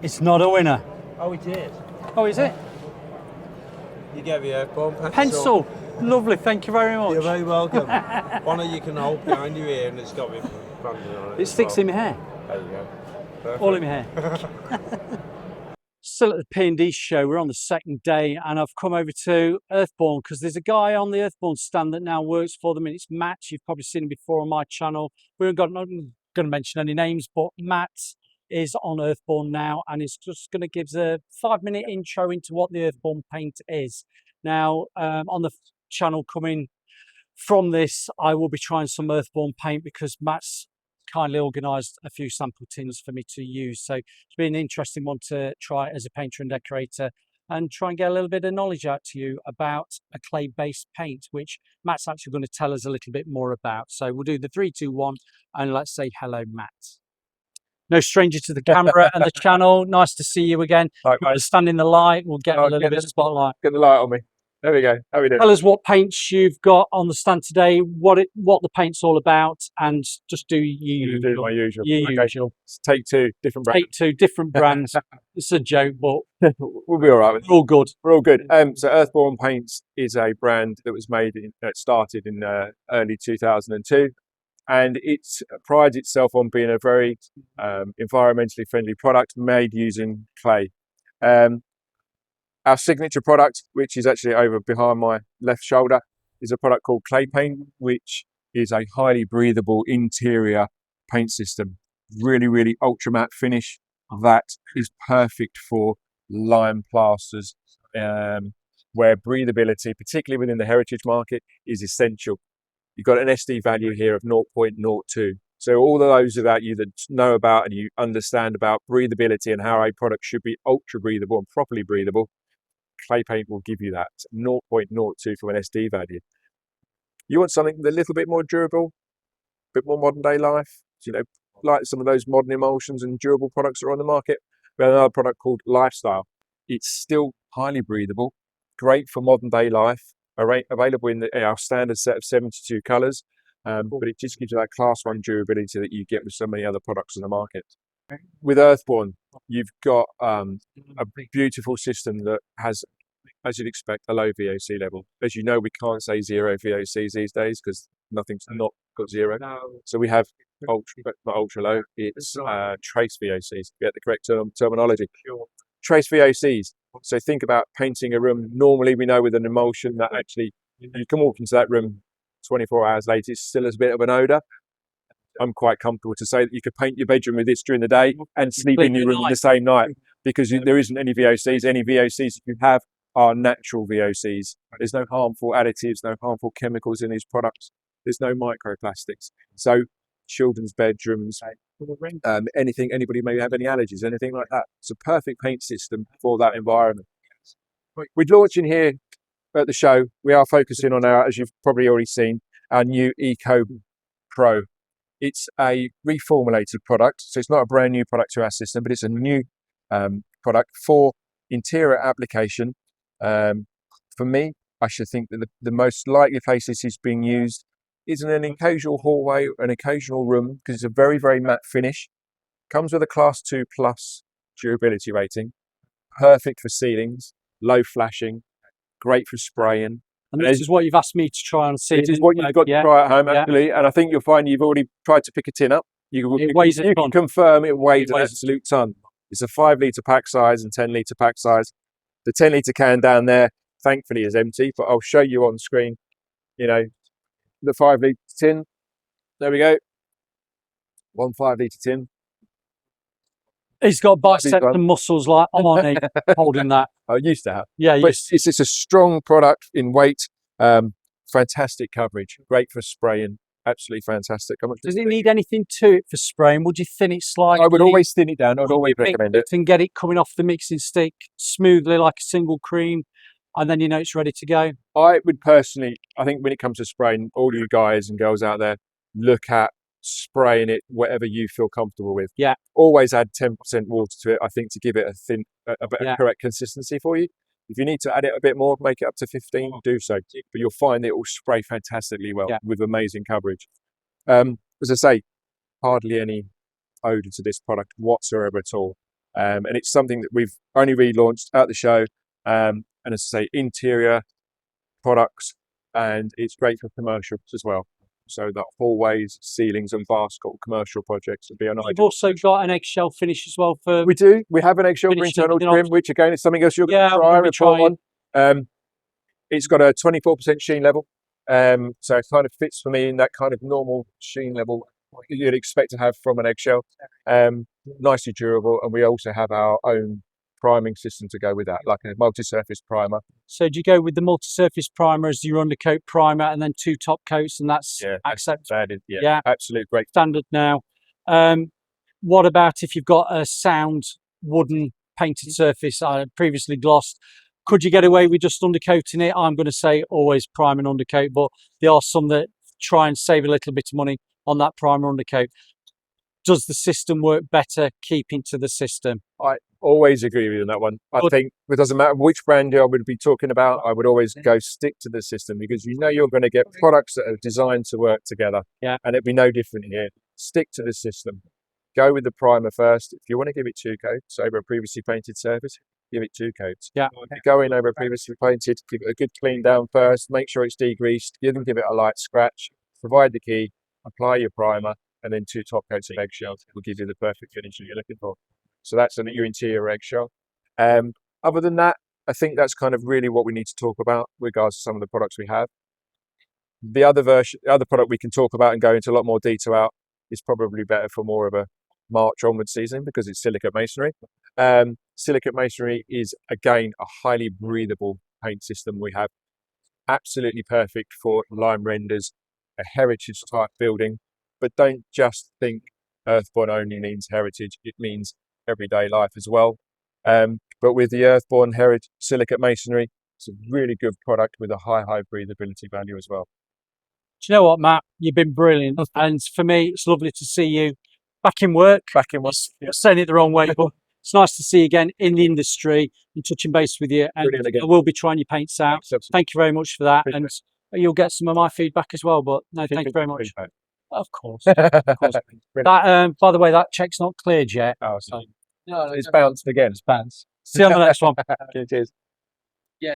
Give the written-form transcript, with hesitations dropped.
It's not a winner. Oh, it is. Oh, is it? You gave me Earthborn pencil. Pencil. Lovely, thank you very much. You're very welcome. One you can hold behind your ear, and it's got me branded on it. It sticks in my hair. There you go. Perfect. All in my hair. Still at the P&D show, we're on the second day, and I've come over to Earthborn because there's a guy on the Earthborn stand that now works for them, and it's Matt. You've probably seen him before on my channel. We're not going to mention any names, but Matt is on Earthborn now, and he's just going to give us a 5-minute intro into what the Earthborn paint is. Now, on the channel coming from this, I will be trying some Earthborn paint because Matt's kindly organised a few sample tins for me to use. So it's been an interesting one to try as a painter and decorator and try and get a little bit of knowledge out to you about a clay-based paint, which Matt's actually going to tell us a little bit more about. So we'll do the 3, 2, 1, and let's say hello, Matt. No stranger to the camera and the channel. Nice to see you again. Likewise. Stand in the light. We'll get a little bit of spotlight. Get the light on me. There we go. How are we doing? Tell us what paints you've got on the stand today, what the paint's all about, and just do you do my usual. Okay. Usual. Take 2 different brands. Take 2 different brands. It's a joke, but We'll be all right with it. we're all good. We're all good. So Earthborn Paints is a brand that was made started in early 2002, and it prides itself on being a very environmentally friendly product made using clay. Our signature product, which is actually over behind my left shoulder, is a product called Claypaint, which is a highly breathable interior paint system. Really, really ultra matte finish that is perfect for lime plasters, where breathability, particularly within the heritage market, is essential. You've got an SD value here of 0.02. So all of those about you that know about and you understand about breathability and how a product should be ultra breathable and properly breathable, Claypaint will give you that 0.02 from an SD value. You want something a little bit more durable, a bit more modern day life, you know, like some of those modern emulsions and durable products that are on the market. We have another product called Lifestyle. It's still highly breathable, great for modern day life, available in our standard set of 72 colours, but it just gives you that class 1 durability that you get with so many other products in the market. With Earthborn, you've got a beautiful system that has, as you'd expect, a low VOC level. As you know, we can't say 0 VOCs these days because nothing's not got 0. So we have not ultra low, it's trace VOCs, get the correct terminology. Trace VOCs. So think about painting a room. Normally we know with an emulsion that actually you can walk into that room 24 hours later, it still has a bit of an odour. I'm quite comfortable to say that you could paint your bedroom with this during the day and sleep in your room the same night because there isn't any VOCs. Any VOCs that you have are natural VOCs. There's no harmful additives, no harmful chemicals in these products. There's no microplastics. So children's bedrooms, anything, anybody may have any allergies, anything like that. It's a perfect paint system for that environment. We're launching here at the show. We are focusing on our, as you've probably already seen, our new Eco Pro. It's a reformulated product, so it's not a brand new product to our system, but it's a new product for interior application. For me, I should think that the most likely place this is being used is in an occasional hallway, an occasional room, because it's a very, very matte finish. Comes with a Class 2 Plus durability rating. Perfect for ceilings, low flashing, great for spraying. And this is what you've asked me to try and see. This is what you've got to try at home, actually. And I think you'll find you've already tried to pick a tin up. You can confirm it weighs an absolute ton. It's a 5-litre pack size and 10-litre pack size. The 10-litre can down there, thankfully, is empty, but I'll show you on screen, you know, the 5-litre tin. There we go. 1 5-litre tin. He's got biceps and muscles like I'm on it holding that. I used to have. Yeah, but it's a strong product in weight. Fantastic coverage. Great for spraying. Absolutely fantastic. Does it need anything to it for spraying? Would you thin it slightly? I would always thin it down. I would always recommend it. And get it coming off the mixing stick smoothly like a single cream, and then you know it's ready to go. I would personally, I think when it comes to spraying, all you guys and girls out there, look at spraying it whatever you feel comfortable with. Yeah. Always add 10% water to it, I think, to give it a correct consistency for you. If you need to add it a bit more, make it up to 15, do so. But you'll find it will spray fantastically well with amazing coverage. As I say, hardly any odour to this product whatsoever at all. And it's something that we've only relaunched at the show. And as I say, interior products, and it's great for commercials as well. So that hallways, ceilings, and basket commercial projects would be an You've ideal. also got an eggshell finish as well for. We do. We have an eggshell for finishing internal the old- trim, which again is something else you're Yeah, going to I'm try gonna be report on. It's got a 24% sheen level, so it kind of fits for me in that kind of normal sheen level you'd expect to have from an eggshell. Nicely durable, and we also have our own priming system to go with that, like a multi-surface primer. So do you go with the multi-surface primer as your undercoat primer, and then 2 top coats, and that's acceptable? Yeah, absolute great. Standard now. What about if you've got a sound wooden painted surface, previously glossed? Could you get away with just undercoating it? I'm going to say always prime and undercoat, but there are some that try and save a little bit of money on that primer undercoat. Does the system work better keeping to the system? I always agree with you on that one. I think it doesn't matter which brand I would be talking about, I would always go stick to the system, because you know you're going to get products that are designed to work together. Yeah. And it'd be no different here. Stick to the system. Go with the primer first. If you want to give it 2 coats over a previously painted surface, give it 2 coats. Yeah. If you go in over a previously painted, give it a good clean down first, make sure it's degreased, give it a light scratch, provide the key, apply your primer, and then 2 top coats of eggshell will give you the perfect finish that you're looking for. So that's your interior eggshell. Other than that, I think that's kind of really what we need to talk about with regards to some of the products we have. The other product we can talk about and go into a lot more detail out is probably better for more of a March onward season, because it's silicate masonry. Silicate masonry is, again, a highly breathable paint system we have. Absolutely perfect for lime renders, a heritage type building. But don't just think Earthborn only means heritage, it means everyday life as well. But with the Earthborn Heritage Silicate Masonry, it's a really good product with a high breathability value as well. Do you know what, Matt? You've been brilliant. And for me, it's lovely to see you back in work. You're saying it the wrong way, but it's nice to see you again in the industry and touching base with you. And I will be trying your paints out. Thank you very much for that. And you'll get some of my feedback as well. But no, thank you very much. Of course. Of course. That, by the way, that check's not cleared yet. Oh, so it's bounced again. It's bounced. See you on the next one. Cheers.